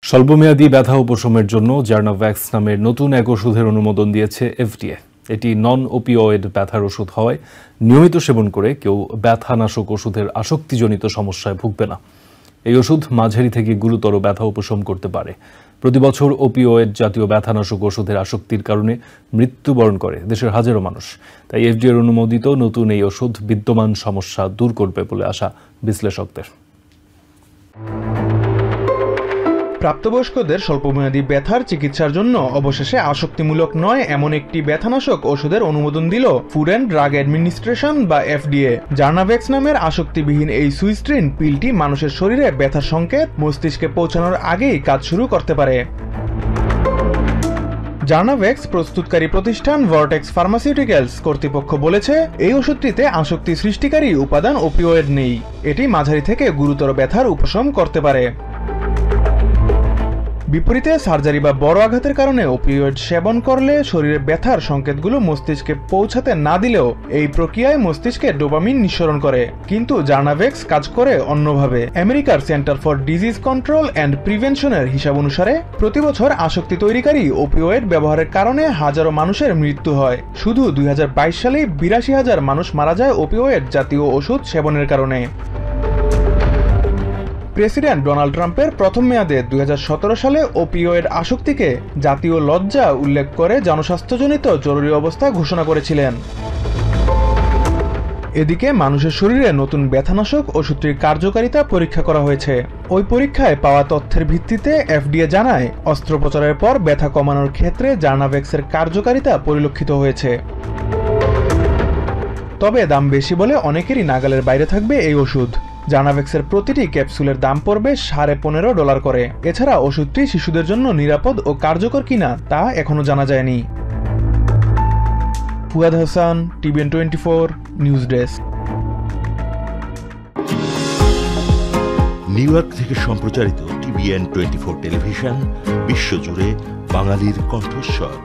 স্বল্পমেয়াদী ব্যথা উপশমের জন্য জার্নাভ্যাক্স নামের নতুন এক ওষুধের অনুমোদন দিয়েছে এফডিএ। এটি নন ওপিওয়েড ব্যথার ওষুধ হওয়ায় নিয়মিত সেবন করে কেউ ব্যথানাশক ওষুধের আসক্তিজনিত সমস্যায় ভুগবে না। এই ওষুধ মাঝারি থেকে গুরুতর ব্যথা উপশম করতে পারে। প্রতিবছর ওপিওয়েড জাতীয় ব্যথানাশক ওষুধের আসক্তির কারণে মৃত্যুবরণ করে দেশের হাজারো মানুষ। তাই এফডিএর অনুমোদিত নতুন এই ওষুধ বিদ্যমান সমস্যা দূর করবে বলে আশা বিশ্লেষকদের। প্রাপ্তবয়স্কদের স্বল্পমেয়াদী ব্যথার চিকিৎসার জন্য অবশেষে আসক্তিমূলক নয় এমন একটি ব্যথানাশক ওষুধের অনুমোদন দিল ফুড অ্যান্ড ড্রাগ অ্যাডমিনিস্ট্রেশন বা এফডিএ। জার্নাভ্যাক্স নামের আসক্তিবিহীন এই সুইস্ট্রিন পিলটি মানুষের শরীরে ব্যথার সংকেত মস্তিষ্কে পৌঁছানোর আগেই কাজ শুরু করতে পারে। জার্নাভ্যাক্স প্রস্তুতকারী প্রতিষ্ঠান ভর্টেক্স ফার্মাসিউটিক্যালস কর্তৃপক্ষ বলেছে, এই ওষুধটিতে আসক্তি সৃষ্টিকারী উপাদান ওপিওয়েড নেই। এটি মাঝারি থেকে গুরুতর ব্যথার উপশম করতে পারে। বিপরীতে সার্জারি বা বড় আঘাতের কারণে ওপিওয়েড সেবন করলে শরীরে ব্যথার সংকেতগুলো মস্তিষ্কে পৌঁছাতে না দিলেও এই প্রক্রিয়ায় মস্তিষ্কে ডোপামিন নিঃসরণ করে। কিন্তু জার্নাভ্যাক্স কাজ করে অন্যভাবে। আমেরিকার center for disease control and প্রিভেনশনের হিসাব অনুসারে প্রতি বছর আসক্তি তৈরিকারী ওপিওয়েড ব্যবহারের কারণে হাজারো মানুষের মৃত্যু হয়। শুধু 2022 সালেই 82,000 মানুষ মারা যায় ওপিওয়েড জাতীয় ওষুধ সেবনের কারণে। প্রেসিডেন্ট ডোনাল্ড ট্রাম্পের প্রথম মেয়াদে 2017 সালে ওপিওয়েড আসক্তিকে জাতীয় লজ্জা উল্লেখ করে জনস্বাস্থ্যজনিত জরুরি অবস্থা ঘোষণা করেছিলেন। এদিকে মানুষের শরীরে নতুন ব্যথানাশক ওষুধটির কার্যকারিতা পরীক্ষা করা হয়েছে। ওই পরীক্ষায় পাওয়া তথ্যের ভিত্তিতে এফডিএ জানায়, অস্ত্রোপচারের পর ব্যথা কমানোর ক্ষেত্রে জার্নাভ্যাক্সের কার্যকারিতা পরিলক্ষিত হয়েছে। তবে দাম বেশি বলে অনেকেরই নাগালের বাইরে থাকবে এই ওষুধ। জার্নাভ্যাক্সের প্রতিটি ক্যাপসুলের দাম পড়বে $15.5 করে। এছাড়া ওষুধটি শিশুদের জন্য নিরাপদ ও কার্যকর কিনা তা এখনো জানা যায়নি। Fuad Hasan, TVN 24 news desk. New York থেকে সম্প্রচারিত টিভিএন 24 টেলিভিশন বিশ্বজুড়ে বাঙালির কণ্ঠস্বর।